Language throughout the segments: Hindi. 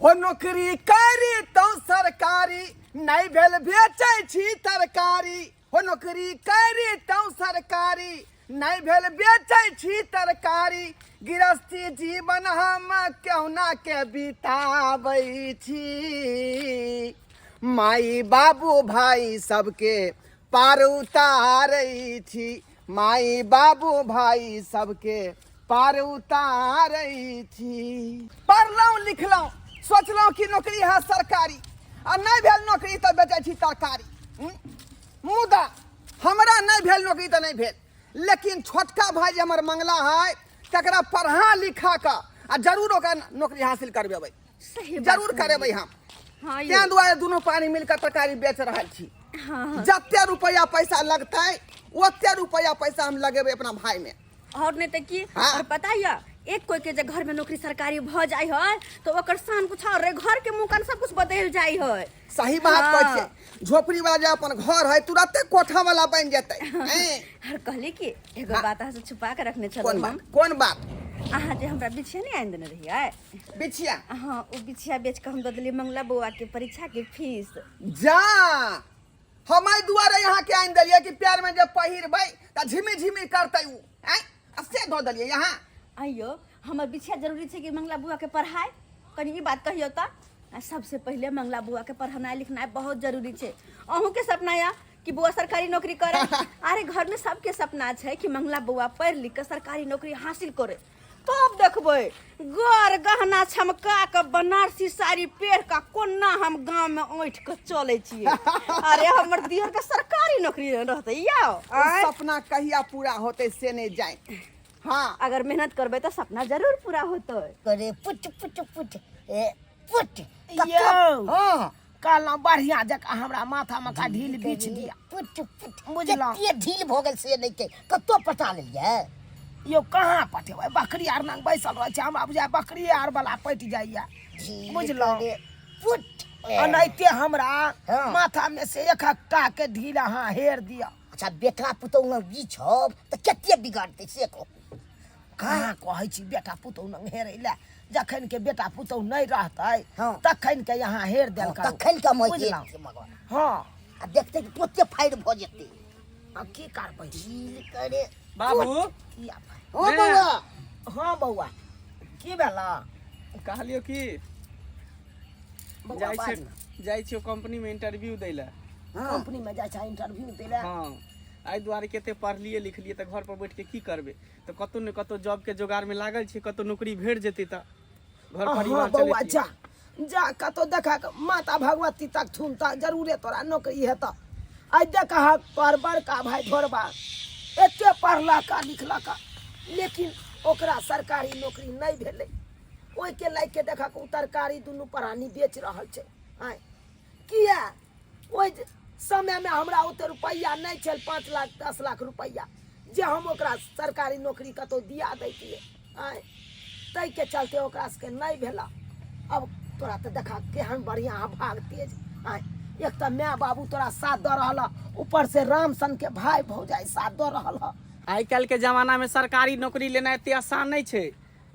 हो नौकरी करी तो सरकारी नहीं भेल बेचै छी तरकारी हो नौकरी करी तो सरकारी नहीं भेल बेचै छी तरकारी गृहस्थी जीवन हम केहुना के बिताबै छी माई बाबू भाई सबके पार उतारै छी माई बाबू भाई सबके पार उतारै छी पढ़लहुँ लिखलहुँ सोचलहुँ कि नौकरी है सरकारी आ नहीं भेल नौकरी तो बेचै छी तरकारी मुदा हमरा नहीं भेल नौकरी तो नहीं भेल लेकिन छोटका भाई जे हमर मंगला है तकरा पढ़ा लिखा का आ जरूर ओकर नौकरी हासिल करबेबै जरूर करेबै हम तैं दुआरे दुनू पानी मिलकर तरकारी बेच रहल छी जते रुपया पैसा लगतै ओते रुपया पैसा हम लगेबै अपना भाई में और नहीं तो की और पता है एक कोई के घर में नौकरी सरकारी भ जाय है तो ओकर शान कुछ और रे घर के मुकान सब कुछ बदल जाय है सही बात कहै छै झोपड़ी वाला जे अपन घर है तुरंते कोठा वाला बन जेतै हर कहली कि एगो बात से छुपा के रखने छलो हम कोन बात अहाँ जे हमरा बिछिया नहीं आइन देने रहिए बिछिया हां ओ बिछिया बेच के हम द देली मंगला बउआ के परीक्षा के फीस जा हमारे दुआरे यहाँ के आइन देलिए कि प्यार में जब पहिरबै त झिमी झिमी करतै उ से दो दलिए यहाँ आइयो हमर बिछिया जरूरी छै कि मंगला बुआ के पढ़ाई कनी ई बात कहियो त सबसे पहले मंगला बुआ के पढ़नाई लिखनाई बहुत जरूरी छै अहू के सपना या कि बुआ सरकारी नौकरी करे अरे घर में सबके सपना छै कि मंगला बुआ पढ़ लिख के सरकारी नौकरी हासिल करे तब देखबै घर गहना छमका के बनारसी साड़ी पेड़ का कोना हम गांव में ओठ के चले छिए अरे हमर दियर के सरकारी नौकरी रहते याओ सपना कहिया पूरा होते से नहीं जाए हाँ अगर मेहनत करबे तो सपना जरूर पूरा होते करे पुट पुट पुट ए पुट यो हां काला बढ़िया जका हमरा माथा में का ढील बीछ दिया पुट पुट बुझला ये ढील भ गेल से नहीं के कतो पटा लेलिए यो कहाँ पटेबै बकरी आर नंग बैसल रह छै हमरा बुझाय बकरी आर वाला पट जाइया बुझलो पुट अनैते हमरा माथा में से एक हक्का के ढील अहाँ हेर दिया अच्छा बेटा पुतौ न बीछ त कते बिगाड़ते से को कहाँ कहै छी बेटा पुतौ नंग हेरै ले जखन के बेटा पुतौ नहीं रहतै तखन के यहाँ हेर देल करू तखन के मैं हां आ देखते कि कते फाइट भ जेतै अब की करबै ढील करे बाबू ओ बउआ हां बउआ की भेला कहलियो कि जाइ छियो कंपनी में इंटरव्यू दै ले कंपनी में जाइ छै इंटरव्यू दै ले हां आई दुआरे केते पढ़लिए लिखलिए त घर पर बैठ के की करबे त कतो न कतो जॉब के जोगार में लागल छी कतो नौकरी भेट जेतै त घर परिवार चले बउआ जा कतो देखा माता भगवती तक थुनता जरूरे तोरा नौकरी हेता आई देखा पर बड़का भाई घरबा एते पढ़ला का लिखला का लेकिन ओकरा सरकारी नौकरी नहीं भेलै ओइ के लायक के देखा को तरकारी दुनु परानी बेच रहल छै हां किया ओइ समय में हमरा ओते रुपया नहीं चल 5 लाख 10 लाख रुपया जे हम ओकरा सरकारी नौकरी कतो दिया दैतिए हां तै के चलते ओकरा से नहीं भेला अब तोरा त देखा केहन बढ़िया भाग तेज हां एक त माय बाबू तोरा साथ द रहल ऊपर से राम सन के भाई भौजाई साथ द रहल आई कल के जमाना में सरकारी नौकरी लेना इतने आसान नहीं छै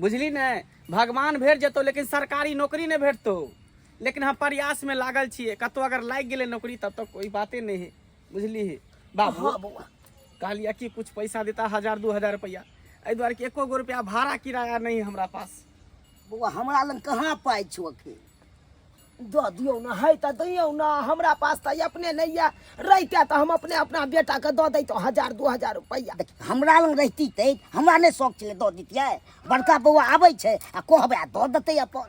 बुझली ने भगवान भेट जेतो लेकिन सरकारी नौकरी नहीं भेटतो लेकिन हम प्रयास में लागल छिए कतो अगर लाग गेले नौकरी तब तो कोई बातें नहीं है बुझली है बाबू कहलिया कि कुछ पैसा देता 1000-2000 रुपया ए द्वारे कि एको गो रुपया भाड़ा किराया नहीं है हमरा पास बउआ हमरा लंग कहां पाई छो के दो दियो ना है त दियो ना हमरा पास त अपने नहीं है रहिते त हम अपना बेटा के दो दैतो 1000-2000 रुपया हमरा लंग रहती त हमरा ने शौक छले दो दितिए बड़का बउआ आबै छै आ कहबे आ दो देतै अपन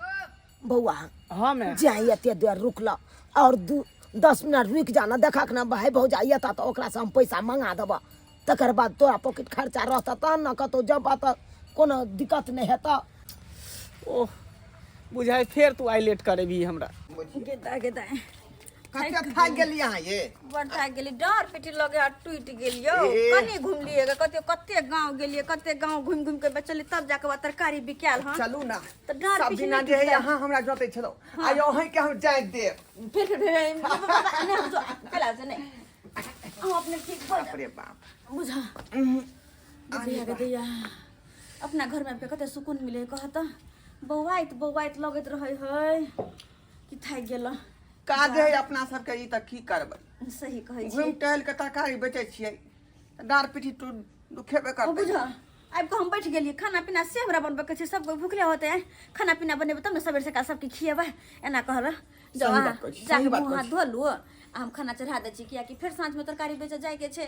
बउआ हां मैं जाई एते देर रुकला और 10 मिनट रुक जाना देखा के ना भाई भौजाई एता त ओकरा से हम पैसा मंगा देबा तकर बाद तोरा पॉकेट खर्चा रहता त न कतो जब त कोनो दिक्कत नहीं हेता ओह बुझाय फेर तू आई लेट करेबी हमरा गेदा गेदा कते थाक गेली यहाँ ये बड़ थाक गेली डर पेटी लगे हाथ टूट गेलियो कनी घुमलिएगा कते गांव गेलिए कते गांव घुम घुम के बेचली तब जाके बा तरकारी बिकाल हां चलू ना त डर सब बिना जे यहाँ हमरा जोते छलो आ ओही के हम जाय दे फिर नहीं हम जो चला से नहीं हम अपने ठीक बाप रे बाप बुझा दैया अपना घर में कते सुकून मिले कहता बौआइत लगत रहे है गेल काज है अपना सबके ई त की करबै सही कहै छी घुमि टहल के तरकारी बेचै छियै डाँर पीठी तो दुखेबे ओ करतै बुझ आबि कऽ हम बैठ गेलियै खाना पीना से हमरा बनबे के छै सब कोई भूखले होते हैं खाना पीना बनेबै तब ने सबेर सकाल सबके खिएबै एना कहल जाओ सही अहाँ बात कहै छी, जाके सही बात मुँह कहै हाथ धो लू आ हम खाना चढ़ा दै छी कियाकि फेर साँझ में तरकारी बेचे जाए के छै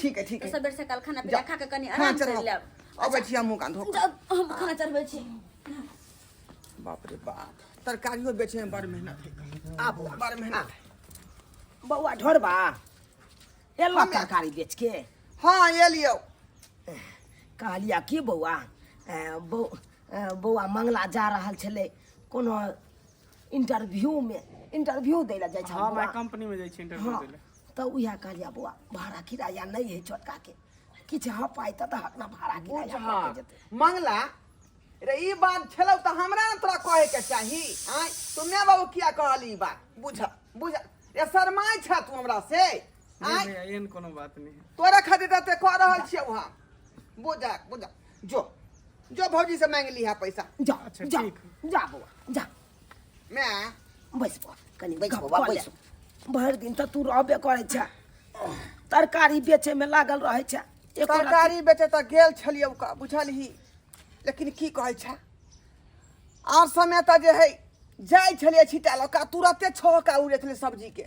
ठीक है, ठीक है। सबेर सकाल खाना पीना जा, खा के कनी खाना आराम कर चढ़ाओ। लेब अबै छी हमहूँ कान धो कऽ। जाओ हम खाना चढ़बै छी बाप रे बाप तरकारियो बेचे में बड़ मेहनत है आप बड़ मेहनत है बउआ ढोरबा एला हम- तरकारी बेच के हाँ एलियौ कहलिया की बउआ बउआ मंगला जा रहल छलै कोनो इंटरव्यू दै लए जाइ छै हाँ मैं कंपनी में जाइ छी इंटरव्यू हाँ दै लए तऽ उएह कहलिया बउआ भाड़ा किराया नहीं है छोटका के किछु हाँ पाइ तऽ दहक ना भाड़ा किराया कऽ के जेतै मंगला रे ई बात छलौ त हमरा न तोरा कहे के चाही आय तुमने बाबू किया कहली ई बात बुझ ए शर्माय छ तू हमरा से नहीं आय भैया एहन कोनो बात नहीं है तोरा खातिर ते कह रहल छियौ हम बुझ जो भौजी से मांग ली है पैसा जा अच्छा, जा ठीक। जा बउआ जा मैं बैस बा कनी बैस बा बैस भरि दिन तऽ तू रहबे करै छ तरकारी बेचे में लागल रहै छ एको रत्ती- तरकारी बेचे त गेल छलियौ का बुझलही लेकिन की कहै छ और समय त जे है जाय छलियै छिटाल का तुरते छौका उड़े छले सब्जी के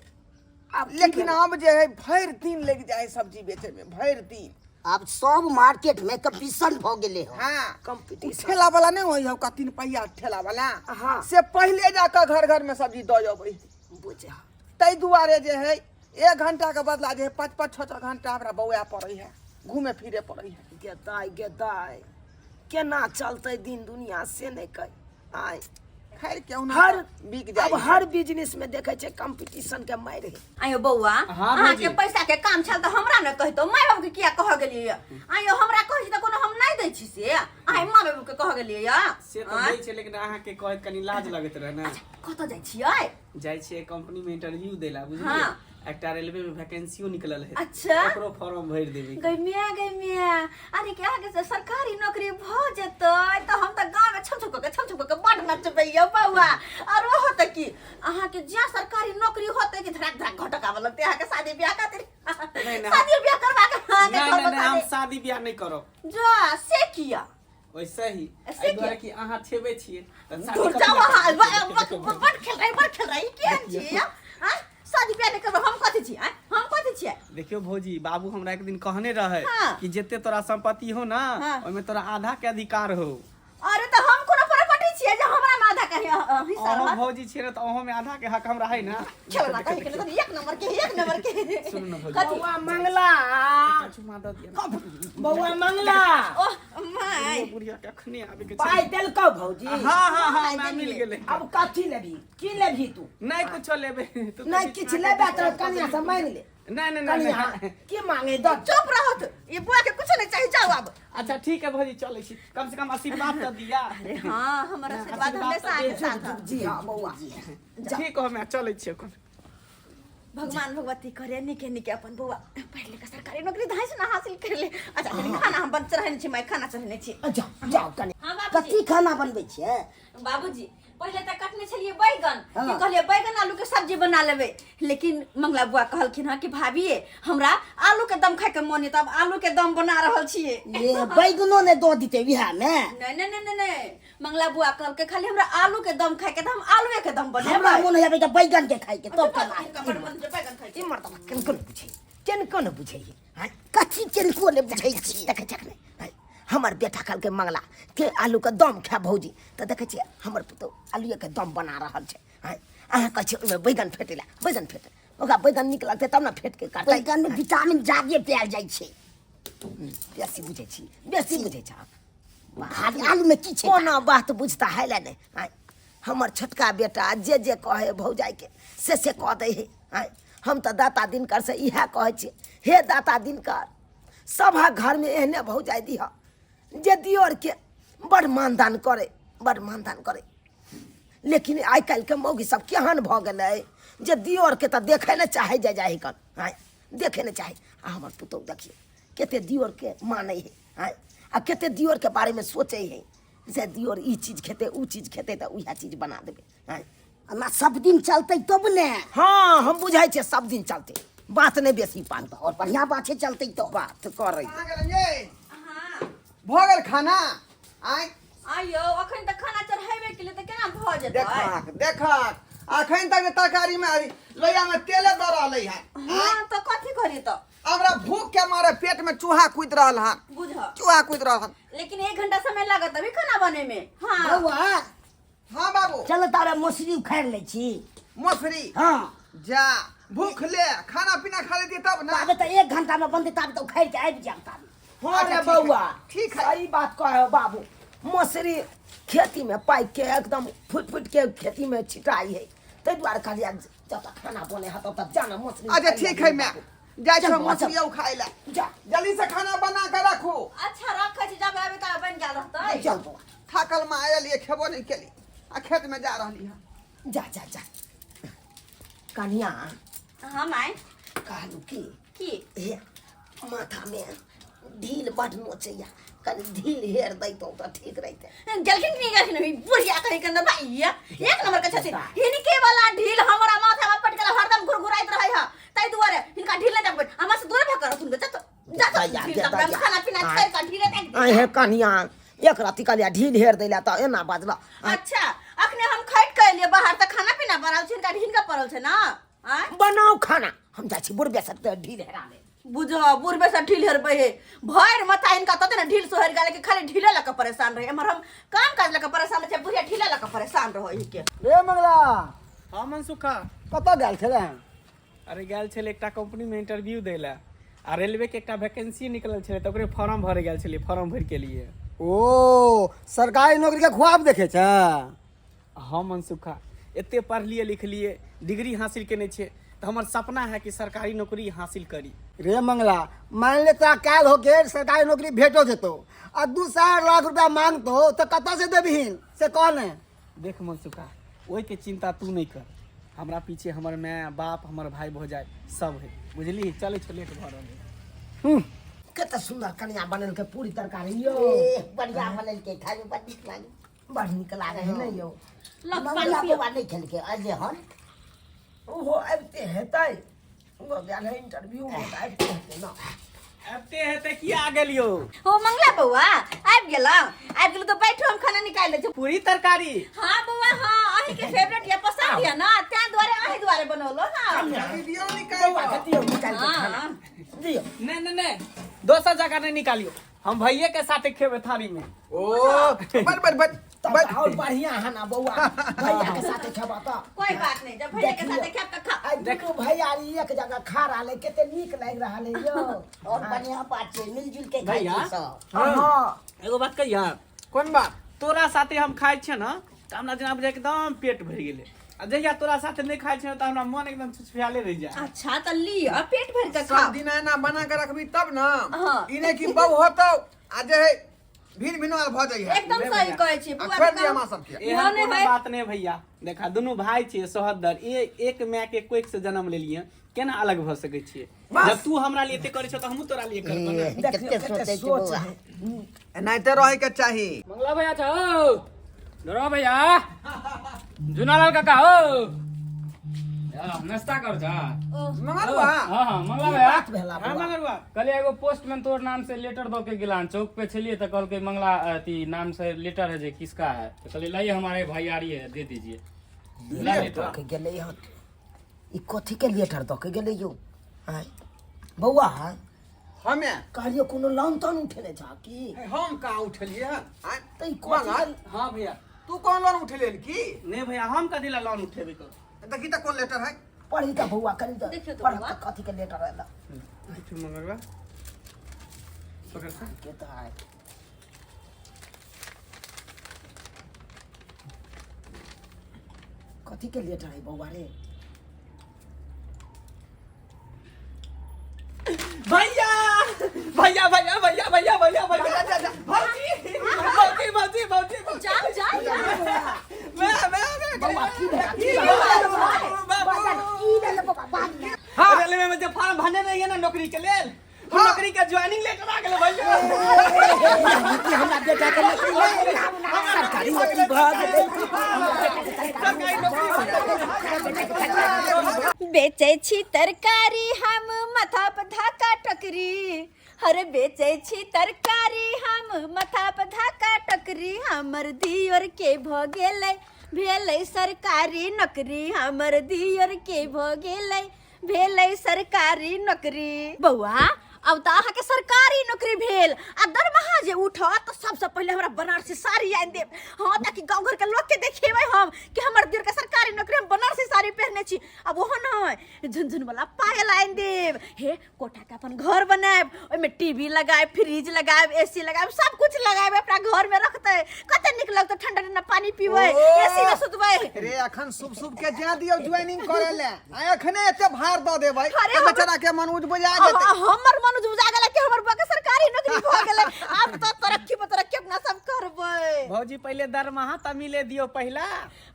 आब की लेकिन भेलै? अब जे है भरि दिन लग जाए सब्जी बेचे में भरि दिन अब सब मार्केट में कंपटीशन भ गेले हो हाँ कंपटीशन। ठेला वाला नहीं होई हो का 3 पहिया ठेला वाला हाँ। से पहले जाकर घर घर में सब्जी दो जबै बुझा तै दुआरे जे है 1 घंटा के बदला जे है 5-5 6 घंटा हमरा बौआ पड़ै है घूमे फिरे पड़ै है गेदाय केना चलतै दिन दुनिया से नहीं कह आय खैर क्यों ना हर बिक अब जाए हर बिजनेस में देखे छै कंपटीशन के मारि है आयो बौआ हाँ, अहाँ भौजी। के पैसा के काम छल त हमरा न कहितो माय बाबू के किया कह गेलियै आयो हमरा कहै छी त कोनो हम नहीं दै छी से आय माँ बाबू के कह गेलियै या से तो दै छै लेकिन अहाँ के कहत कनी लाज लगैत रहे ना कत जाइ छियै जाइ छियै कंपनी में इंटरव्यू दै ला बुझलियै हाँ। एकटा रेलवे में वैकेंसीओ निकलल है अच्छा। ओकरो फॉर्म भरि देबै गै मिया अरे के आगे से सरकारी नौकरी भ जेतै त हम त गांव में छम छम के बड नचबै यौ बौआ और ओहो त की अहाँ के ज्या सरकारी नौकरी होतै कि धड़क धड़क घटक आवे लगतै अहाँ के शादी ब्याह खातिर नहीं। शादी ब्याह करबा के अहाँ के नहीं नहीं हम करबा शादी ब्याह नहीं करब जा से किया वैसे ही ऐसे एहि दुआरे क्या? कि अहाँ छेबे छियै त दूर शादी जाओ हाल कथी लए बड खेल रही केहन छी हां शादी ब्याह नहीं करब हम कथि छी हम कथि छी देखियो भौजी बाबू हमरा एक दिन कहने रहे हाँ। कि जिते तोरा संपत्ति हो ना हाँ। ओमे तोरा आधा के अधिकार हो अरे त हम कोनो प्रॉपर्टी छियै जे हमरा में आधा के हिस्सा अहो रहत भौजी छियै ना त अहो में आधा के हक हमरा है ना खेलना कहि के नहीं, एक नंबर के सुन न भौजी कथी बउआ मंगला चुमा दऽ दिया बउआ मंगला ओह माय बुढ़िया के अखने आबे के पाइ देलकौ भौजी हाँ हाँ हाँ मैं मिल गेले अब कथी लेबही की लेबही तू नहीं कुछो लेबे तू नहीं किछु लेबे तो कनिया से मांग ले नहीं नहीं कनिया नहीं की मांगे दो चुप रहो ये बुआ के कुछ नहीं चाहिए जाओ अब अच्छा ठीक है भौजी चले छी कम से कम आशीर्वाद तो दिया अरे हाँ हमारा आशीर्वाद हमेशा आगे साथ है। जी हाँ बउआ ठीक हो मैं चले छी अपन भगवान भगवती करे निके निके अपन बुआ पहले का सरकारी नौकरी धाई से ना हासिल कर ले अच्छा कनी खाना हम बन रहने छी मैं खाना चढ़ने छी जाओ जाओ कनी हाँ बाबूजी कथी खाना बनबै छियै बाबूजी पहले तक कटने छलिए बैगन हाँ। कि कहलिए बैगन आलू के सब्जी बना लेबे लेकिन मंगला बुआ कहलखिन हँ कि भाभी हमरा आलू के दम खाए के मन है तब आलू के दम बना रहल छिए ये बैगनो ने दो दिते बिहा में नहीं नहीं नहीं नहीं मंगला बुआ कहल के खाली हमरा आलू के दम खाए के त हम आलूए के दम बने हमरा मन है बेटा बैगन के खाइ के तो केना बैगन खाए इमर त किनको न बुझै हां कथी किनको ने बुझै छी देखे छक ने हमर बेटा कल के मंगला के आलू के दम खा भौजी त देखे छी हमर पुतो आलूए के दम बना रहल छै हां अहाँ कहै छी ओमे बैगन फेटेला बैगन फेटे ओकरा बैगन निक लगतै तब न फेट के काटै बैगन में विटामिन ज्यादा पायल जाइ छै बेसी बुझै छी बेसी बुझै छ खाली आलू में की छै कोनो बात बुझता है ले नहीं आय हमर छोटका बेटा जे कहे भौजाई के से कह दे है आय हम तो दाता दिनकर से इहे कहे छी हे दाता दिनकर सभा घर में एहने भौजाई दिह जे दियोर के बड़ मानदान करे लेकिन आइ काल्हि के मौगी सब केहन भ गेलै जे दियोर के त देखे न चाहे जाहि कन आय देखे न चाहे आ हमर पुतौह देखिए केते दियोर के माने है आय आ केते दियोर के बारे में सोचे है से दियोर ई चीज खेते ऊ चीज खेते त उहे चीज बना देबे आय ना सब दिन चलते तब ने। हाँ हम बुझाई छे सब दिन चलते, बात नहीं बेसी पानता और बढ़िया बात है चलते तो। बात कर रही। कहाँ गेलन ये हाँ भऽ गेल खाना आइ आइयो अखन तक खाना चढ़ाबे के लिए तो केना भऽ जेतै? देखक देखक अखन तक तरकारी में लोहिया में तेले दऽ रहलै है। हाँ तो कथी करी तो? हमरा भूख के मारे पेट में चूहा कूद रहल है, बुझ चूहा कूद रहल। लेकिन 1 घंटा समय लागत अभी खाना बने में। हाँ बउआ हाँ बाबू चलो तारे मछली उखाड़ ले छी। मछली हाँ जा भूख ले खाना पीना खा लेती तब ना। ताबे तो 1 घंटा में बनते ताबे तो उखाड़ के आबि जाम ताबे। हाँ अच्छा, रे ठीक है, बउआ ठीक है। सही बात कहे बाबू। मछली खेती में पाई के एकदम फुट फुट के खेती में छिटाई है, ताहि द्वारे कहलिए जब खाना बने है तब तक जाना मछली। अच्छा ठीक है मैं जाइ चल छौ बउआ, मछली चल। खाइ ले। जा जल्दी से खाना बना के रखू। अच्छा रखै छी, जब आबे तब बन गेल रहतै। चल बउआ थाकल में आयल ये खेबो नहीं केली आ खेत में जा रहली है। जा जा जा। कन्या हाँ माय कहलू की की हे माथा में ढील बड नोचैया, कनी ढील हेर दै तो ठीक रहते। जलखिन नहीं गलखिन अभी बुढ़िया कहि के अंदर भैया 1 नंबर के छथिन। हिनके वाला ढील हमरा माथा में पटकल हरदम गुरगुराइत रहै है, ताहि दुआरे हिनका ढील नहीं देबै। हमरा से दूर भकर सुन जा तो जा तो खाना पीना खाइ का ढील देख। आई हे कन्या एक राति कहलिया ढील हेर दैला त एना बाजला। अच्छा अखने हम खैट के लिए बाहर तक खाना पीना बनाल छिन का ढील का पड़ल छै ना। आय बनाओ खाना, हम जा छी बुढ़बे सब ढील हेरा ले। बुझो बुढ़बे से ढील हेरबै हे भर मथा इनका तते ना ढील सोहर गाले के खाली ढीले लके परेशान रहे। हमर हम काम काज लके परेशान छै, बुढ़िया ढीले लके परेशान रहै है के। रे मंगला हाँ मनसुखा कतऽ गेल छले? अरे गेल छलै एकटा कंपनी में इंटरव्यू दै लए आ रेलवे के एकटा वैकेंसी निकलल छलै तऽ ओकरे फॉर्म भरे गेल छलै, फॉर्म भरि के लिए। ओ सरकारी नौकरी के ख्वाब देखे छ? हाँ मनसुखा एते पढ़लिए लिखलिए डिग्री हासिल केने छे तो हमर सपना है कि सरकारी नौकरी हासिल करी। रे मंगला मान ले तोरा काल हो के सरकारी नौकरी भेटो जेतो आ 2-4 लाख रुपया मांगतो तो कतऽ से देबहिन से कौन है? देख मनसुखा ओहि के चिंता तू नहीं कर, हमरा पीछे हमर माय बाप हमर भाई भौजाई सब है, बुझली? चले चले के घर कते सुंदर कन्या बनल के पूरी तरकारी यो। बढ़िया बनल के खाए बड़ नीक लागे। बड़ नीक लागे है नहीं यो। लग मंगला पानी पियो। बउआ नहीं खेल के अजे हन ओहो आबते हेतै, वो गेल है इंटरव्यू में आबते हेतै ना। अबते है ते की आ गेलियो ओ मंगला बउआ आबि गेल तो बैठो हम खाना निकाल ले छी। पूरी तरकारी। हाँ बउआ हाँ अही के फेवरेट या पसंद है ना, त्या द्वारे अही द्वारे बनौलो ना। वीडियो बउआ निकाल कतियो निकाल के खाना हाँ दियो। नहीं दोसर जगह नहीं निकालियो, हम भैये के साथ खेबे थाली में। ओ बट तब और बढ़िया है ना बउआ, भैया के साथ खेबा त। कोई बात नहीं, जब भैया के साथ खेब त खा। आ देखो भैया एक जगह खा रहले कते नीक लाग रहले यो। और बढ़िया बात छै मिलजुल के खाए भैया? छी सब। हां एगो बात कहिया कौन बात? तोरा साथे हम खाइ छे ना त हमरा जेना बुझाय एकदम पेट भरि गेले, आ जहिया तोरा साथे नहीं खाइ छे त हमरा मन एकदम छुछुयाले रह जाए। अच्छा तो लिया पेट भर के सब खा। दिन ना बना के रखबी तब ना। हाँ। इने की बहु होतो आ जे है भिन भिनवाल भ जाई है। एकदम सही कहै छी बुआ। छोड़ दिया मां सब के। एहन नहीं कोनो भाई। बात नहीं भैया, देखा दुनू भाई छे सोहदर, एक माय के कोख से जन्म लेलिए, केना अलग भ सकै छिए? जब तू हमरा लिए एते करे छ त हमहू तोरा लिए करब ना। कते सोचै छी सोच बउआ। है। एनाहिते रहे के चाही। मंगला भैया छौ डरो भैया जुनालाल काका हो नाश्ता कर जा। मंगलवा हाँ हाँ मंगला भैया बात भेला हां बउआ। मगरवा कल एगो पोस्टमैन तोर नाम से लेटर दो के गिलान चौक पे छलिए तो कल के मंगला अति नाम से लेटर है जे किसका है तो कहले लाइए हमारे भैयारी है दे दीजिए। ला लेटर। के गेले हन ई कथि के लेटर द के गेले यो। आय बउआ हमें कहलियो कोनो लोन तोन उठेले छा की? हम कहाँ उठलिए हैं? त ई मंगल कथि हां भैया। तू कौन लोन उठले की? नहीं भैया हम कथी ला लोन उठेबे कर। देखी त कौन लेटर है? पढ़ी त बउआ करी त देखियो तो पढ़ बउआ। त कथि के लेटर है ला देखियो मगरवा पकड़ सा। के त है। कथि के लेटर है बउआ रे? भैया भैया भैया भैया भैया भैया भैया भौजी भौजी भौजी भौजी जाओ जाओ मैं बउआ की भेला की भेला बाबू रेलवे में जो फॉर्म भरने नहीं है ना नौकरी के लेल, वो नौकरी के ज्वाइनिंग लेटर आ गेल भैया। हमरा बेटा के सरकारी नौकरी भ गेलै। सरकारी सरकारी नौकरी हो जाए। बेचे छी तरकारी हम माथा पर धाका टकरी, हर बेचे छी तरकारी हम माथा पर धाका टकरी, हमर दियर के भ गेलै भेलै सरकारी नौकरी, हमर दियर के भ गेलै भेलै सरकारी नौकरी। बौआ अब तो अहाँ के सरकारी नौकरी भेल आ दरमाहा जे उठत तो सबसे पहले हमरा बनारसी साड़ी आनि देब। हाँ, ताकि गाँव घर के लोग के देखेबै हम कि हमर दियर के सरकारी नौकरी हम बनारसी साड़ी पहनने छी। अब ओहो नहीं झुनझुन वाला पायल आनि देब। हे कोठा के अपन घर बनाएब, ओइमे टीवी लगाएब, फ्रिज लगाएब, एसी लगाएब, सब कुछ लगाएब, अपना घर में रखते। कते निक लगते, ठंडा ठंडा पानी पीबै, एसी में सुतबै। रे अखन शुभ शुभ के जा दियो ज्वाइनिंग करे ले, आ अखने एते भार द देबै अरे त बेचारा के मन उज बुझा जेतै। हमर मन बुझा गेलै कि हमर बुआ के सरकारी नौकरी भ गेलै। अब तो तरक्की पर तरक्की अपना सब करबै। भौजी पहले दरमाहा त मिले दियो पहिला,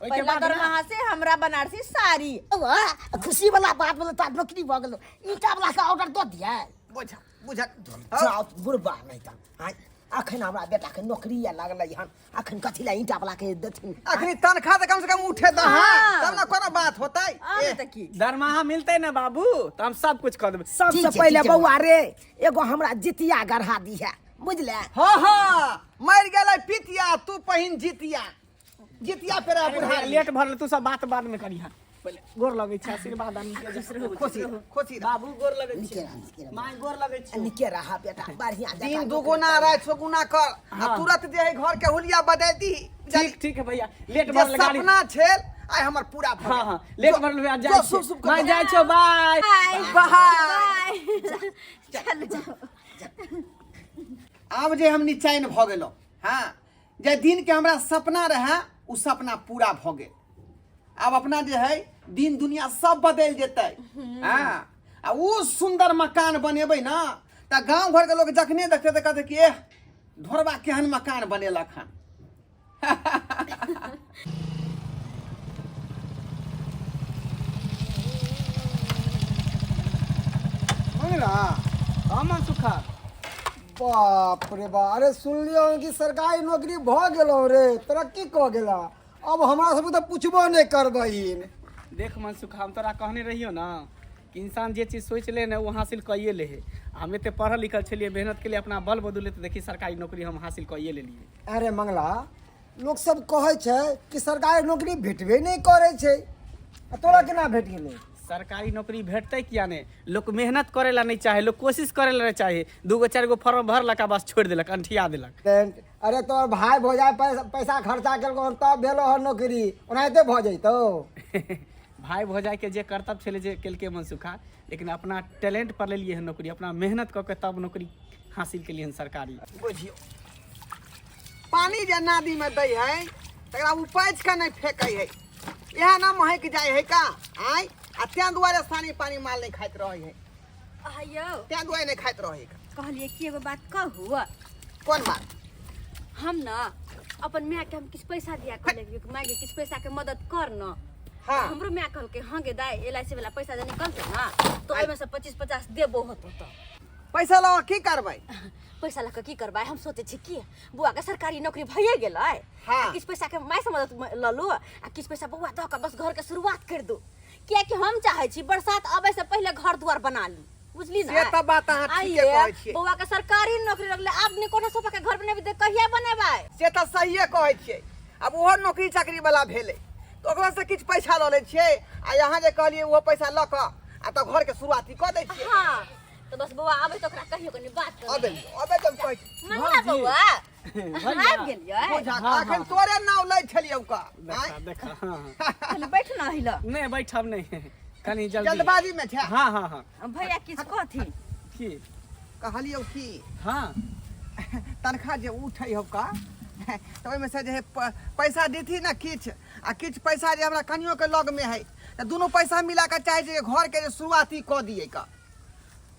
ओइ के पहला बाद दरमाहा से हमरा बनारसी साड़ी। वाह, खुशी वाला बात बोले तो नौकरी भ गेलो। ईटा वाला का ऑर्डर दो दिया बुझा बुझा जाओ बुरबा नहीं था। हां, अखन हमरा बेटा के नौकरी लागलै हन, अखन कथि ला ईटा वाला के देथिन। अखनी तनखा त कम से कम उठे द। हां, तब ना कोनो बात होतै। आब त की दरमाहा मिलते ना बाबू तो हम सब कुछ कर देबै। सबसे ठीक छै, पहले ठीक छै। बउआ रे एगो हमरा जितिया गढ़ा दी है, बुझले? हां हां, मर गेलै पितिया, तू पहिन जितिया। जितिया पे अरे बुढ़ा लेट भरल, तू सब बात बाद में करिहा। पहले गोर लगै छै, आशीर्वाद आनी के खुशी खुशी बाबू गोर लगै निके छै, रह, निके रह। माय गोर लगै छै। निके रहा बेटा, बढ़िया दिन दुगुना रात सगुना कर आ तुरंत जे है घर के हुलिया बदल दी। ठीक है भैया, लेट जे भरल गाड़ी। सपना छेल आइ हमर पूरा भऽ हाँ गेल। हाँ, लेट जो- भरल आज जो जाय शुभ शुभ छै। मैं कर। जाय छौ, बाय। बाय चल जाओ। आब जे हम निचैन भऽ गेलहुँ। हाँ, जे दिन के हमरा सपना रहे उ सपना पूरा भऽ गेल। अब अपना जे है दिन दुनिया सब बदल जेतै। हाँ, आ उ सुंदर मकान बनेबै ना त गांव घर के लोग जखने देखते त कहते कि एह ढोरबा केहन मकान बनेलक हन। अमन सुखा बाप रे बाप, अरे सुनलियो कि सरकारी नौकरी भ गेलो रे, तरक्की क गेला। अब हमरा सब तो पूछबो नहीं करबहिन। देख मन सुखा, हम तोरा कहने रहियो ना कि इंसान जे चीज सोच ले ना वो हासिल कइए ले है। हम एते पढ़ल लिखल छलिए, मेहनत के लिए अपना बल बदले तो देखी सरकारी नौकरी हम हासिल कइए ले लिए। अरे मंगला, लोग सब कहे छे कि सरकारी नौकरी भेटबे नहीं करे छे, आ तोरा केना भेट गेलै? सरकारी नौकरी भेटते किया नहीं? लोग मेहनत करेला नहीं चाहे, लोग कोशिश करेला चाहे। 2 चार गो फॉर्म भरलक बस छोड़ देलक, अंठिया देलक। अरे तोर भाई भौजाई पैसा खर्चा केलको तब भेलो हन नौकरी, ओनाहिते भ जइतो। भाई भौजाई के जे कर्तव्य छले जे केलके मन सुखा, लेकिन अपना टैलेंट पर ले लिए है नौकरी, अपना मेहनत करके तब नौकरी हासिल के लिए है सरकारी। बुझियो पानी जे नादी में दै है तकरा उपैछ के नहीं फेंकै है, यह ना महक जाय है का। आय आ त्या दुआरे स्थानीय पानी माल नहीं खाइत रहे है, आयो त्या दुआरे नहीं खाइत रहे है। कहलिए कि एगो बात कहू। कौन बात? हम ना अपन माँ के हम किछ पैसा दिया कहले कि माँ के किछ पैसा के मदद कर न। हाँ। हमरो माँ कहल के हाँ गे दाई LIC वाला पैसा जे निकलते ना तो ओइमे से 25-50 देबो होतो तो पैसा लगा की करबै? पैसा लक की करबै? हम सोचे छी कि बुआ के सरकारी नौकरी भइए गेलै। हाँ। किछ पैसा के माय से मदद ल लू आ किछ पैसा बुआ द के बस घर के शुरुआत कर दू। किया कि हम चाहे छी बरसात आबै से पहले घर द्वार बना ली, बुझली ना? से त बात अहाँ ठीके कहै छियै। बुआ के सरकारी नौकरी लगले, आब ने कोनो सोफा के घर बनेबै त कहिया बनेबै? से त सहिए कहै छियै। अब ओहो नौकरी चाकरी वाला भेलै तो ओकरा से किछ पैसा ल लै छियै आ यहाँ जे कहलियै वो पैसा ल क आ त घर के शुरुआती क दै छियै। हाँ, तो बस बुआ आबै त ओकरा कहियो कनी बात कर। अबे जब कहै छी मंगला बुआ आबि गेलियै। बुझा अखन तोरे नाव लै छलियौ का। देखा देखा, हाँ हाँ। खाली बैठ न हिल। नहीं बैठब नहीं, कनी जल्दी। जल्दबाजी में छै। हाँ हाँ हाँ। भैया किछ कहथी की? कहलियौ की हाँ तनखा जे उठै हो का त ओइमे से जे है पैसा देती ना किछ आ किछ पैसा जे हमरा कनियो के लग में है त दोनों पैसा मिला के चाहे छै घर के जे शुरुआती क दिए का।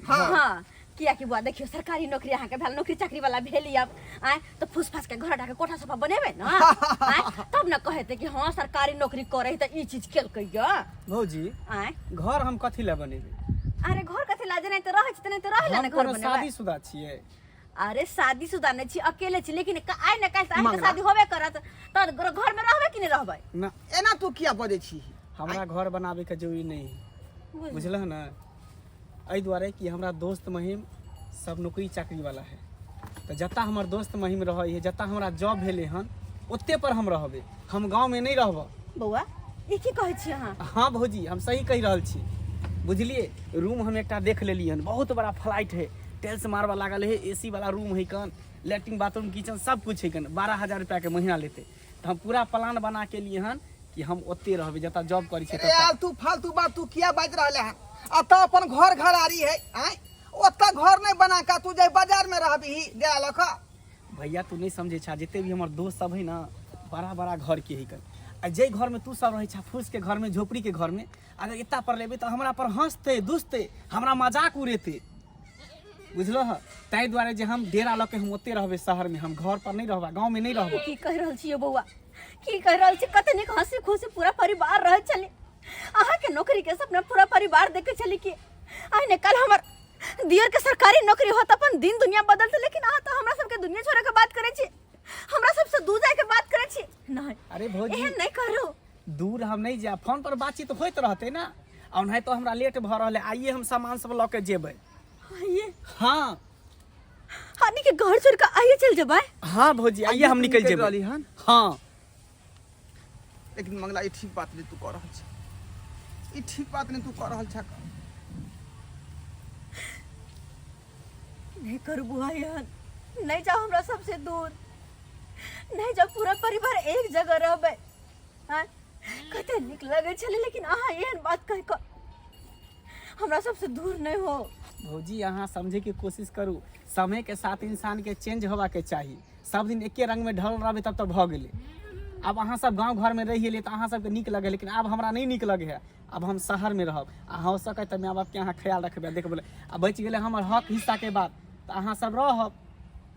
हाँ हाँ, किया कि बुआ देखियो सरकारी नौकरी अहाँ के भेल, नौकरी चाकरी वाला भेली अब आय तो फुसफास के घर ढाके कोठा सोफा बनेबै ना आय तब न कहते कि हाँ सरकारी नौकरी करे त ई चीज केलकै य। भौजी आय घर हम कथी ला बनेबै? अरे घर कथि ला, जेना त रहै छै तेना त रहै ला हम ना घर कोनो बनेबै। शादीशुदा छियै, अरे शादीशुदा नहीं छी, अकेले छी, लेकिन आइ न काल्हि अहाँके मंगला। शादी होबे करत त घर में रहबे कि नहीं रहबै? ना एना तू किया बजै छी? हमरा घर बनावे के जरूरी नहीं है, बुझलह ना। एहि दुआरे कि हमरा दोस्त महिम सब नौकरी चाकरी वाला है, तो जतऽ हमर दोस्त महिम रहे है, जतऽ हमरा जॉब भेले हन ओते पर हम रहबे, हम गाँव में नहीं रहब। बौआ ई की कहै छी अहाँ? हाँ भौजी, हम सही कहि रहल छी, बुझलिए। रूम हम एकटा देख लेलिए हन, बहुत बड़ा फ्लाइट है, टेल्स मारवा लागल है, AC वाला रूम है कन, लेट्रिन बाथरूम किचन सब कुछ है कन, 12,000 रुपया के महीना लेते। तो हम पूरा प्लान बना के लिए हन कि हम ओते रहबे जतऽ जॉब करी छै अरे ततऽ। यार तू फालतू बात तू किया बाज रहले है? अतः अपन घर घरारी है, आय ओतऽ घर नहीं बना का तू जाय बाजार में रहबी दे लख। भैया तू नहीं समझे छा, जितने भी हमार दोस्त सब है ना बड़ा बड़ा घर के है कर, आ जे घर में तू सब रहे छा फूस के घर में, झोपड़ी के घर में, अगर इतना पर लेबे तो हमरा पर हंसते दुसते, हमरा मजाक उड़ेते, बुझलो ह। ताहि दुआरे जे हम डेरा लऽ के हम ओते रहबे शहर में, हम घर पर नहीं रहबा, गाँव में नहीं रहबो। की कह रहल छियै बौआ? की कह रहल छी? कते नीक हंसी खुशी पूरा परिवार रहे चले, अहाँ के नौकरी के सपना पूरा परिवार देखे चली कि आइ ने कल हमर दियर के सरकारी नौकरी होत, अपन दिन दुनिया बदलते, लेकिन अहाँ तो हमरा सबके दुनिया छोड़े के बात करे छी, हमरा सबसे दूर जाए के बात करे छी। नहीं अरे भौजी एहन नहीं करू। दूर हम नहीं जाए, फोन पर बातचीत होइत रहते ना, और नहीं तो हमरा लेट भ रहले, आइए हम सामान सब लऽ के जेबै। आइए हाँ हानि के घर छोड़ के आइए चल जबै। हाँ भौजी आइए हम निकल जेबै। रहली हन, हाँ लेकिन मंगला ई ठीक बात नहीं तू कर रहल छ, ई ठीक बात नहीं तू कर रहल छ। नहीं करू बुआ यार, नहीं जाओ हमरा सबसे दूर, नहीं जाओ, पूरा परिवार एक जगह रहबै। हाँ कते नीक लगे छले, लेकिन अहाँ एहन बात कह के हमरा सबसे दूर नहीं हो। भौजी अहाँ समझे की कोशिश करू, समय के साथ इंसान के चेंज होबा के चाहिए, सब दिन एके रंग में ढल रहबे तब तो भ गेले। अब अहाँ सब गांव घर में रहिए तो अहाँ सबके नीक लगे, लेकिन अब हमरा नहीं नीक लगे है, अब हम शहर में रहब। आ हो सके तो माँ बाप के अहाँ ख्याल रखबे, देखबे आ बच गेले हमर हक हिस्सा के बात, तो अहाँ सब रहब,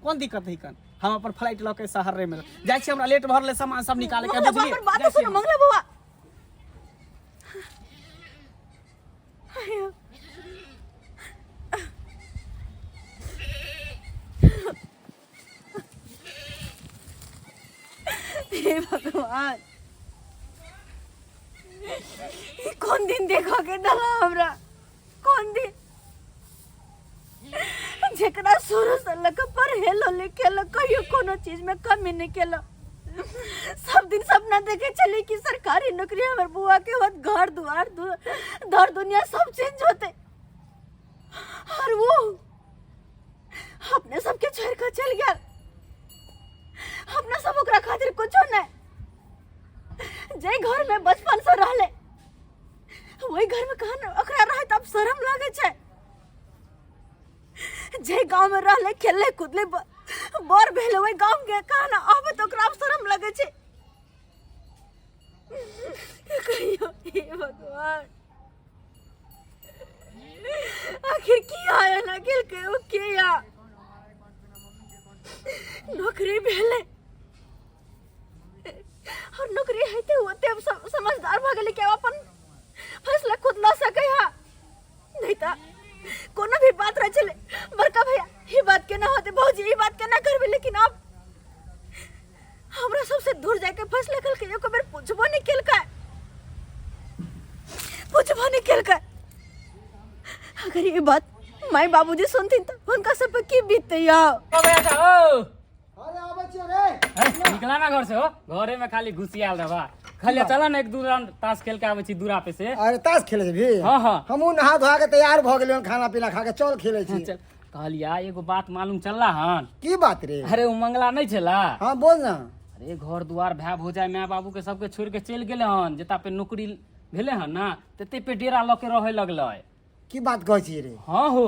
कोन दिक्कत है कन। हम अपन फ्लाइट लऽ के शहर में जाइ छी, हमरा लेट भरले सामान सब निकाले के, मंगला बुआ, बुझलिए। हमर बात तो सुनो मंगला बुआ। आयो। हे भगवान, ये कौन दिन देखा के दला हमरा? कौन दिन जेकरा शुरू से लगे पढ़ेलो लिखेलो, कहियो कोनो चीज में कमी नहीं केलो, सब दिन सपना देखे चली कि सरकारी नौकरी हमर बुआ के होत, घर दुआर दर दुनिया सब चेंज होते, और वो अपने सबके छोड़ कर चल गया। अपना सब ओकरा खातिर कुछो नहीं, जे घर में बचपन से रहले वही घर में कहां ओकरा रहे तब शर्म लागे छै, जे गांव में रहले खेलले कूदले बड़ भेले वही गांव के कहां आबे तो ओकरा शर्म लागे छै। कहियो हे भगवान, आखिर की आया ना के ओ के या नौकरी भेले, और नौकरी हेते होते अब समझदार भ गेले कि अपन फैसला खुद ला सके हा, नहीं ता कोनो भी बात रह चले बड़का भैया ये बात के ना होते, भौजी ये बात के ना करबे, लेकिन अब हमरा सबसे दूर जाके फैसला कल के एको बेर पूछबो नहीं केल का, पूछबो नहीं केल का। अगर ये बात माई बाबूजी सुनथिन तो उनका सब पे की बीतते या। अरे आबै छियै रे। निकला ना घर से हो, घरे में खाली घुसियाल रहा। खाली चला ना एक दू राउंड ताश खेल के आवे छी दूरा पे से। अरे ताश खेले भी? हाँ हाँ हमहू नहा धोआ के तैयार भ गेलियन, खाना पीना खा के चल खेले छी। चल कहलिया एगो बात मालूम चलला हन। की बात रे? अरे वो मंगला नहीं छला? हाँ बोल ना। अरे घर दुआर भाई भौजाई माँ बाबू के सबके छोड़ के चल गेले हन, जता पे नौकरी भेले हन ना तते पे डेरा ल के रहे लगले। की बात कहै छी रे? हाँ हो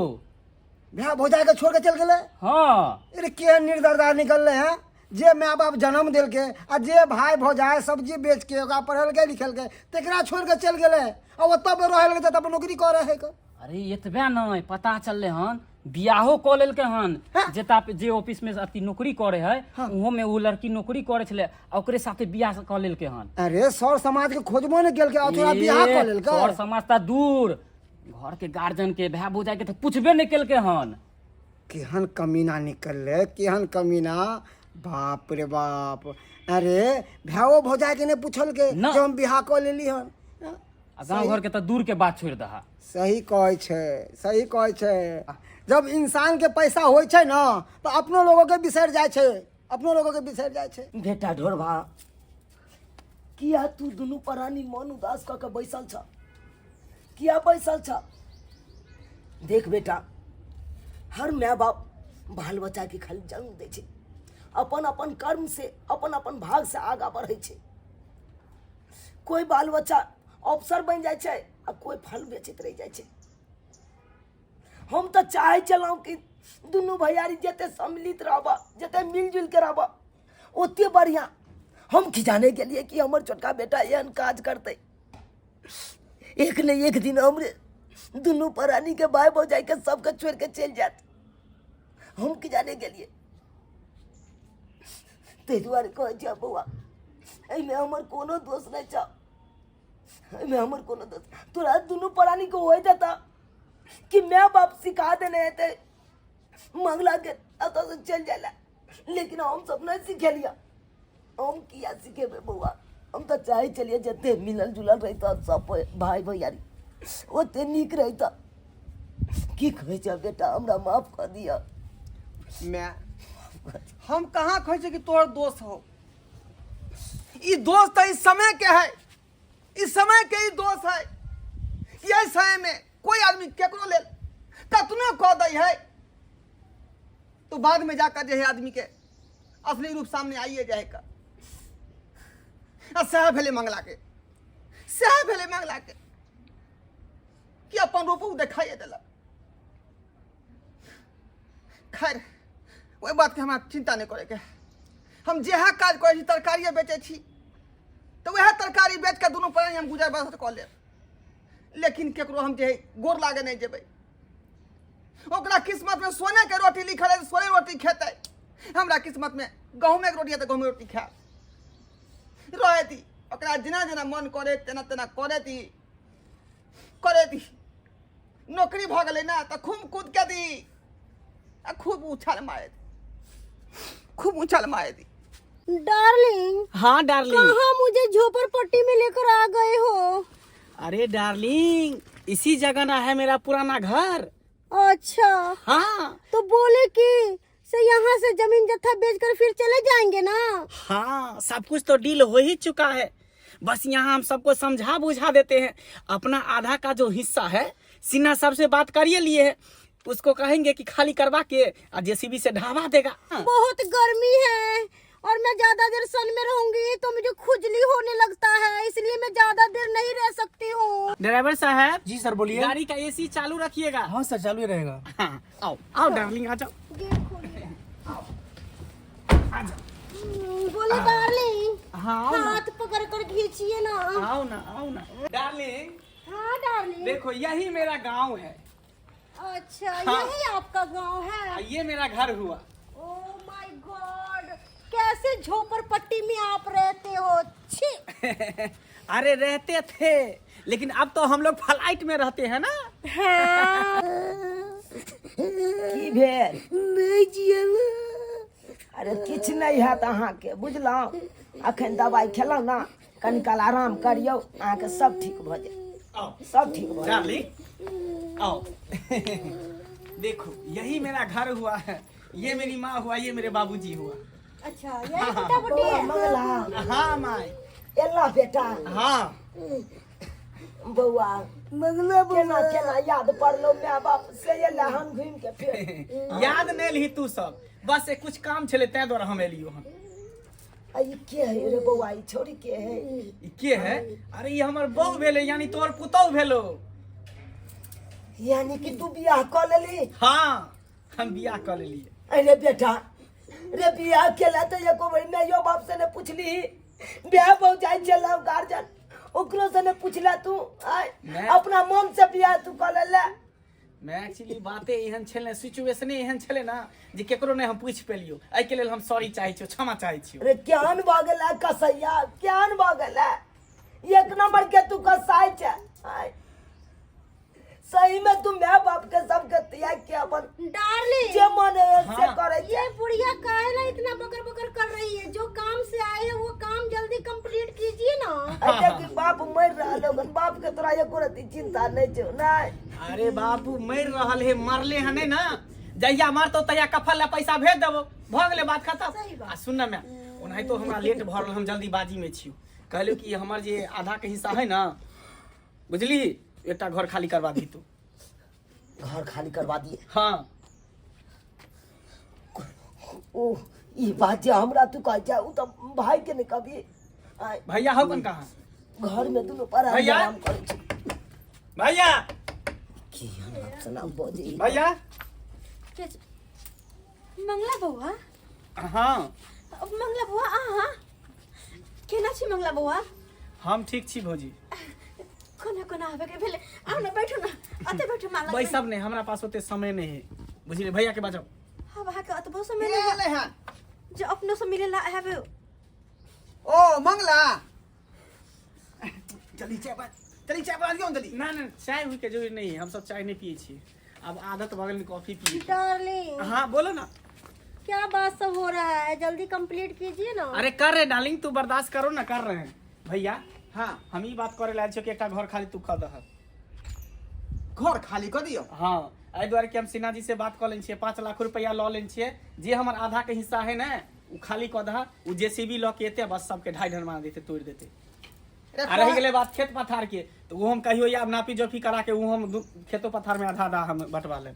भैया भौजाई के छोड़ के चल गेले? हाँ। अरे के निर्दरदार निकलले हैं, जे माँ बाप जन्म दिल के आ जे भाई भौजाई सब्जी बेच के ओकरा पढ़ल के लिखल के तेकरा छोड़ के चल गेले, और ओतऽ पे रहे लगे तब नौकरी करे है के। अरे एतबे नहीं पता चलले हन, बियाहो क लेल के हन, जेता पे जे ऑफिस में अति नौकरी करे है उहो में वो लड़की नौकरी करे छले, ओकरे साथे बियाह क लेल के हन। अरे सर समाज के खोजबो ने केल के और थोड़ा बियाह क लेल के। और समाज ता दूर, घर के गार्जियन के भाई भौजाई के तो पूछबे नहीं केल के हन। केहन कमीना निकलले, केहन कमीना, बाप रे बाप। अरे भाओ भौजाई के ने पूछल के ना। जो हम बियाह कर लेली हन। आ गाँव घर के तो दूर के बात छोड़ दहा। सही कहै छै, सही कहै छै। जब इंसान के पैसा होइ छै ना तो अपनो लोगों के बिसर जाय छै, अपनो लोगों के बिसर जाय छै। बेटा ढोरबा, किया तू दुनू प्राणी मन उदास क के बैसल छ? किया बैसल छ? देख बेटा, हर माय बाप बाल बच्चा के खाली जन्म दै छै, अपन अपन कर्म से, अपन अपन भाग से आगा बढ़े छै। कोई बाल बच्चा अफसर बन जाय छै आ कोई फल बेचैत रह जाय छै। हम तो चाहे चलाऊ कि दुनू भैयारी जते सम्मिलित रहबा, जते मिलजुल के रहबा, ओते बढ़िया। हम की जाने के लिए कि हमर छोटका बेटा एहन काज करते, एक न एक दिन हमरे दुनू प्राणी के भाई भौजाई के सबके छोड़ के चल जात। हम की जाने के लिए। ते दुआरे कह जा बउआ, एमे हमर कोनो दोष नहीं छ, एमे हमर कोनो दोष। तोरा दुनू प्राणी को होय देता कि मैं बाप सिखा देने थे मंगला के अत से चल जाला, लेकिन हम सब नहीं सीखे लिया। हम किया सीखे बउआ? हम तो चाहे चलिए जते मिलल जुलल रहता सब भाई भैयारी ओते निक रहता। की कहे छ बेटा, हमरा माफ कर दिया। मैं हम कहाँ कहे छै कि तोहर दोस्त हो? ई दोस्त इस समय के है, इस समय के ही दोस्त है। ये समय में कोई आदमी केकरो ले कतनो कह दे है तो बाद में जाकर जो है आदमी के असली रूप सामने आइए जाएगा। सह भेले मंगला के, सह भेले मंगला के कि अपन रूप दिखाइए दिलक। खैर वही बात के हमरा चिंता नहीं करे के। हम जेहा काज करे छी, तरकारी बेचे छी, तो वह तरकारी बेच के दोनों प्राणी हम गुजर बसर कऽ लेब। लेकिन केकरो हम जे गोर लागे नहीं जेबै। ओकरा किस्मत में सोने के रोटी लिखल है, सोने रोटी खेतै। हमरा किस्मत में गहूमे के रोटी है तो गहूमे रोटी खाए रहे दी। ओकरा जेना जेना मन करे तेना तेना करे दी, करे दी। नौकरी भ गेलै ना तो खूब कूद के दी, आ खूब उछाल मारे दी, खूब उछाल मारे दी। डार्लिंग। हाँ डार्लिंग। कहाँ मुझे झोपड़पट्टी में लेकर आ गए हो? अरे डार्लिंग, इसी जगह ना है मेरा पुराना घर। अच्छा। हाँ। तो बोले कि से यहाँ से जमीन जत्था बेचकर फिर चले जाएंगे ना? हाँ, सब कुछ तो डील हो ही चुका है। बस यहाँ हम सबको समझा बुझा देते हैं। अपना आधा का जो हिस्सा है सिन्हा साहब से बात करिए लिए है, उसको कहेंगे कि खाली करवा के जेसीबी से ढावा देगा। बहुत गर्मी है और मैं ज्यादा देर सन में रहूंगी तो मुझे खुजली होने लगता है, इसलिए मैं ज्यादा देर नहीं रह सकती हूँ। ड्राइवर साहब। जी सर बोलिए। गाड़ी का एसी चालू रखिएगा। हाँ सर चालू ही रहेगा। हाँ, आओ आओ डार्लिंग, आ जाओ। बोले डार्लिंग, हाँ आओ ना। हाथ पकड़ कर खींचिए ना। आओ ना, आओ ना डार्लिंग। हाँ डार्लिंग। देखो यही मेरा गांव है। अच्छा, हाँ। यही आपका गांव है? ये मेरा घर हुआ। ओह माय गॉड, कैसे झोपड़पट्टी में आप रहते हो? छी। अरे रहते थे, लेकिन अब तो हम लोग फ्लाइट में रहते हैं ना। हाँ। की भेल? नहीं जिया। अरे किछ नहीं है अहाँ के, बुझलहुँ। अखन दवाई खेलहुँ ना, कनि काल आराम करियौ, अहाँके सब ठीक भऽ जायत, सब ठीक भऽ जायत। डार्लिंग आओ। देखो यही मेरा घर हुआ है, ये मेरी माँ हुआ, ये मेरे बाबूजी हुआ। अच्छा, यही फटाफटी है। मंगला। हाँ माई। एला बेटा। हाँ बउआ मंगला केना केना याद पड़लो माय बाप से, एला हम घूम के फिर। याद नहीं ली तू सब, बस एक कुछ काम चले तै द्वारा हम एलियो हन। आई के है रे बउआ? ई छोरी के है? ई के है? अरे ये हमर बहू भेले, यानी तोर पुतौ भेलो। यानी कि तू बियाह कर लेली? हाँ, हम बियाह कर लेलिए। अरे बेटा रे, बियाह केला तो एको बार मायो बाप से ने पूछली? बियाह बहु जाय चला गार्जियन, ओकरो से ने पूछला तू? आय अपना मन से बियाह तू कर लेला? मैं एक्चुअली बातें एहन छले, सिचुएशन एहन छले ना जे केकरो ने हम पूछ पेलियो। एहि के लेल हम सॉरी चाहै छियो, क्षमा चाहै छियो। अरे ज्ञान भ गेला कसैया, ज्ञान भ गेला। एक नंबर के तू कसाई छ। आय सही में तुम माँ बाप के सबके त्याग के अपन डार्लिंग जे मन है से हाँ। करे ये बुढ़िया काहे ना इतना बकर बकर कर रही है? जो काम से आए हैं वो काम जल्दी कंप्लीट कीजिए ना। अच्छा कि बाप मर रहा लोगन बाप के तोरा एको रति चिंता नहीं छो नहीं अरे बाबू मर रहल है मरले हने ना जहिया मारतो तहिया कफल ला पैसा भेज देबो भ गेले बात खत्म। सही बात। आ सुन ना मैं ओनाहि तो हमरा लेट भ रहल हम जल्दीबाजी में छियो कहलियो कि हमर जे आधा के हिस्सा है ना बुझली एकटा घर खाली करवा दी तू। घर खाली करवा दिए। हाँ ओ ई बात जे हमरा तू कह जा उ तो भाई के नहीं कभी आय भैया हो कन कहाँ घर में दोनों पर भैया? आराम करे छी भैया की हम सुना बोझी भैया मंगला बउआ हाँ मंगला बउआ अहाँ केना छी मंगला बउआ? हम ठीक छी भौजी। कोना कोना आवे के भेले आओ ना बैठो ना अते बैठो माला भाई सब ने हमरा पास होते समय नहीं है बुझली भैया के बजाओ। हाँ वहाँ के अतबो समय ये नहीं ले हां जो अपनों से मिले ला आवे। ओ मंगला चली चाय बना दियो जल्दी। ना ना चाय हुई के जरूरी नहीं है हम सब चाय नहीं पिए छी अब आदत बगल में कॉफी पिए। डार्लिंग हाँ बोलो ना। क्या बात सब हो रहा है? जल्दी कंप्लीट कीजिए ना। अरे कर रहे डार्लिंग तू बर्दाश्त करो ना कर रहे हैं भैया। हाँ हम ही बात करे लाल छो कि एकटा घर खाली तू कर दह। घर खाली कर दियो। हाँ एहि दुआरे कि हम सिन्हा जी से बात कर लेन छियै 5 लाख रुपया लऽ लेन छियै जे हमर आधा के हिस्सा है ना उ खाली कऽ दह उ जेसीबी लऽ के एते बस सबके ढाई ढरमा देते तोड़ देते। आ रही गेलै बात खेत पथार के तो वो हम कहियो या नापी जोफी करा के वो हम खेतो पथार में आधा आधा हम बंटवा ले।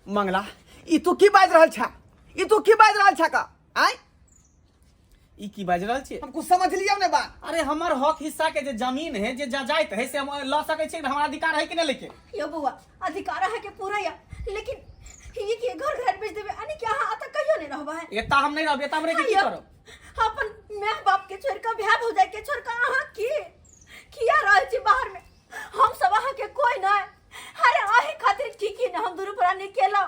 मंगला ई तू की बाज रहल छा? ई तू की बाज रहल छा का? आय ई की बाज रहल छी? हम कुछ समझ लियो ने बात। अरे हमर हक हिस्सा के जे जमीन है जे जायत है से हम लऽ सकै छी हमरा अधिकार है कि नहीं लेके? यो बुआ अधिकार है के पूरा या लेकिन ये कि घर घर बेच देबे अने क्या हां तक कहियो नहीं रहबा है। एता हम नहीं रहब एता हमरे की अय्यो, करब? अपन माँ बाप के छोड़ के ब्याह हो जाए के छोड़ के अहाँ की किया रह छी बाहर में? हम सब अहाँ के कोई ना अरे आही खातिर ठीक ही ना हम दूर पर नहीं केलो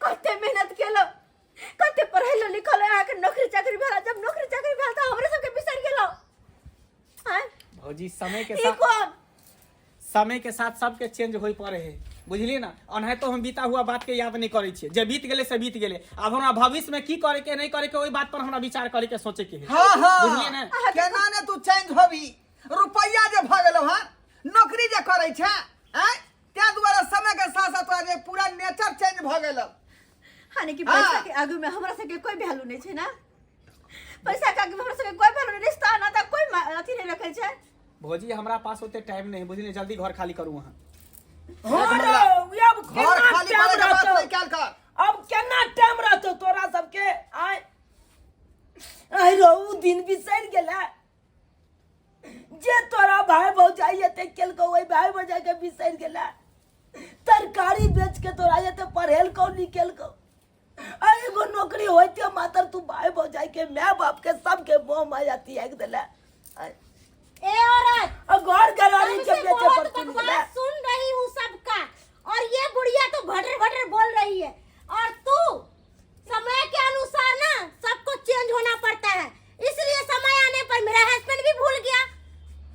कते मेहनत केलो कते पढ़ाई लिखल अहाँ के नौकरी चाकरी भेला जब नौकरी चाकरी भेल त हमरे सब के बिसर गेलो। हैं भौजी समय के ई साथ कौन समय के साथ सबके चेंज होई पड़े है बुझलिए ना। अनहे तो हम बीता हुआ बात के याद नहीं करे छियै जे बीत गेले से बीत गेले अब हमरा भविष्य में की करे के नहीं करे के ओई बात पर हमरा विचार करे के सोचे के है हाँ हाँ बुझलिए ना। केना ने तू चेंज होबी रुपया जे भ गेलो हां नौकरी जे करे छै हैं त्या दुआरे समय के साथ साथ तोरा जे पूरा नेचर चेंज भ गेलो। हाने कि पैसा के आगू में हमरा सब के कोई वैल्यू नहीं छै ना। पैसा के आगू में हमरा सब के कोई वैल्यू नहीं रिश्ता ना त कोई अथी नहीं रखे छै। भौजी हमरा पास होते टाइम नहीं बुझलिए जल्दी घर खाली करू वहां। अब घर खाली करे के बात नहीं क्या कर। अब केना टाइम रहतो तोरा सबके आय आय रो उ दिन बिसर गेला जे तोरा भाई भौजाई एते केलको ओई भाई भौजाई के बिसर गेला तरकारी बेच के तोरा एते पढ़ेल को निकल को आय एगो नौकरी होइते मात्र तू भाई भौजाई के माँ बाप के सबके मोह माया त्याग देला आय ए औरत और घर घरानी के तुमसे बेचे बहुत पड़ती बकवास सुन रही हूँ सबका और ये बुढ़िया तो भटर भटर बोल रही है और तू समय के अनुसार ना सबको चेंज होना पड़ता है इसलिए समय आने पर मेरा हस्बैंड भी भूल गया।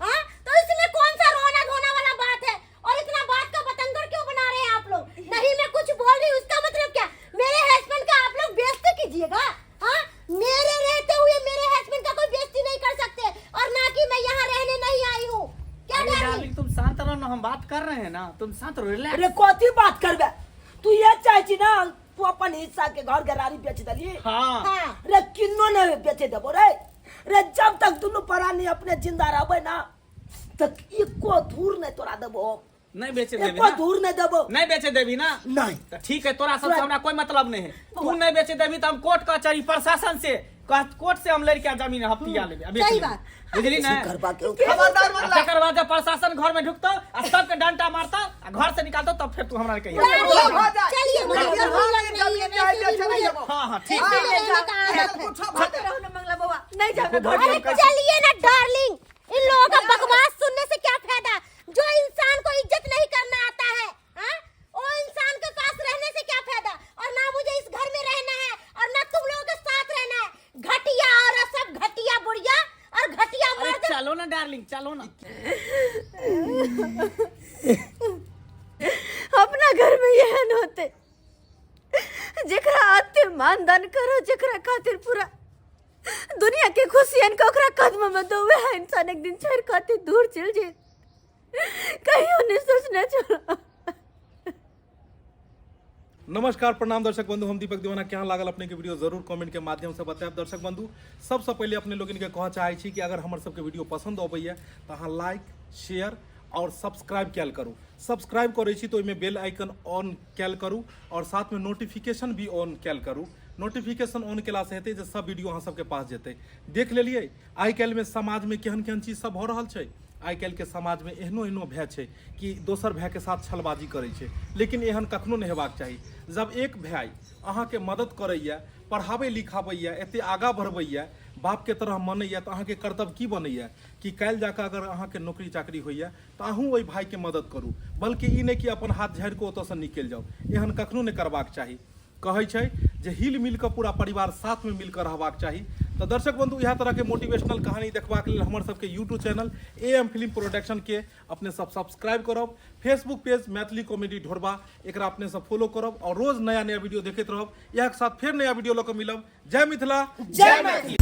हाँ तो इसमें कौन सा रोना धोना वाला बात है और इतना बात का बतंगड़ क्यों बना रहे हैं आप लोग? नहीं मैं कुछ बोल रही हूँ उसका मतलब क्या मेरे हस्बैंड का आप लोग बेइज्जती कीजिएगा? हाँ मेरे रहते हुए मेरे हस्बैंड का कोई बेइज्जती नहीं कर सकते और ना कि मैं यहाँ रहने नहीं आई हूँ। क्या अरे डार्लिंग? डार्लिंग तुम शांत रहो ना हम बात कर रहे हैं ना तुम शांत रहो रिलैक्स। अरे कथी बात करबे तू ये चाहे छी ना तू अपन हिस्सा के घर घरारी बेच दली हाँ हाँ रे किन्नो ने बेचे देबो रे रे जब तक दुनु परानी अपने जिंदा रहबे ना तक एको धूर नहीं तोरा देबो नहीं बेचे देवी एको ना धूर नहीं देबो नहीं बेचे देवी ना नहीं तो ठीक है तोरा सबसे हमरा कोई मतलब नहीं है तू नहीं बेचे देवी तो हम कोर्ट कचहरी प्रशासन से कोर्ट से हम लड़के जमीन हफ्तिया लेबे अभी सही बात। बुझली ना। करबा के खबरदार आ मंगला तकर बाद जब प्रशासन घर में ढुकतो आ सबके डंटा मारता आ घर से निकालतो तब फिर तू हमरा कहिए। चलिए मुझे घर जरूर वाले लग रही है जमीन जाए वैसे भी चले मुझे जाबो। हाँ हाँ ठीक ऐसे है। रहने का आदत है। कुछ भागते रहो ना मंगला बउआ नहीं जाना भागी अरे हम कैसे- चलिए ना डार्लिंग इन लोगों का बकवास सुनने से क्या फायदा जो इंसान को इज्जत नहीं करना आता है हाँ? वो इंसान के पास रहने से क्या फायदा और ना मुझे इस घर में रहना है और ना तुम लोगों के साथ रहना है। घटिया और सब घटिया बुढ़िया और घटिया अरे मर्द। चलो ना डार्लिंग चलो ना। होते जेकरा आते मानदान करो, जेकरा खातिर पूरा दुनिया के खुशियन के ओकरा कदम में दो, वह इंसान एक दिन छोड़ खातिर दूर चल जाए, कहीं नहीं सोचना चलो। नमस्कार, प्रणाम दर्शक बंधु, हम दीपक दीवाना। क्या लागल अपने के वीडियो जरूर कमेंट के माध्यम से बताएब। दर्शक बंधु, सबसे पहले अपने लोगन के कह चाहे छी कि अगर हमर सबके वीडियो पसंद अबैया तो अहाँ लाइक, शेयर और सब्सक्राइब कैल करूँ। सब्सक्राइब करे छी तो ओइमे बेल आइकन ऑन कैल करूँ और साथ में नोटिफिकेशन भी ऑन कैल करूँ। नोटिफिकेशन ऑन केला से हेतै जे सब वीडियो अहाँ सबके पास जेतै। देख लेलिए आइ काल्हि में समाज में केहन केहन चीज सब भऽ रहल छै। आइ काल्हि के समाज में एहनो भय छै कि दोसर भाई के साथ छलबाजी करै छै, लेकिन एहन कखनो नहीं हेबाक चाही। जब एक भाई अहाँ के मदद करैया, पढ़ाबै लिखाबैया, एते आगाँ बढ़बैया, बाप के तरह मनैया, तो अहाँ के कर्तव्य की बनैया कि काल्हि जाकर अगर अहाँ के नौकरी चाकरी होइया तो अहूँ ओहि भाई के मदद करू, बल्कि ई नहीं कि अपन हाथ झाड़ि के ओतऽ से निकलि जाउ। एहन कखनो नहीं करबाक चाही। कहै छै जे हिल मिल के पूरा परिवार साथ में मिलकर रहबाक चाही। तो दर्शक बंधु, यह तरह के मोटिवेशनल कहानी देखबाक लेल हमर सबके YouTube channel AM film production के अपने सब सब्सक्राइब करब। फेसबुक पेज मैथिली कॉमेडी ढोरबा एकरा अपने सब फॉलो करब और रोज नया नया वीडियो देखते रहब। यह साथ फिर नया वीडियो लऽ कऽ मिलब। जय मिथिला, जय मैथिली।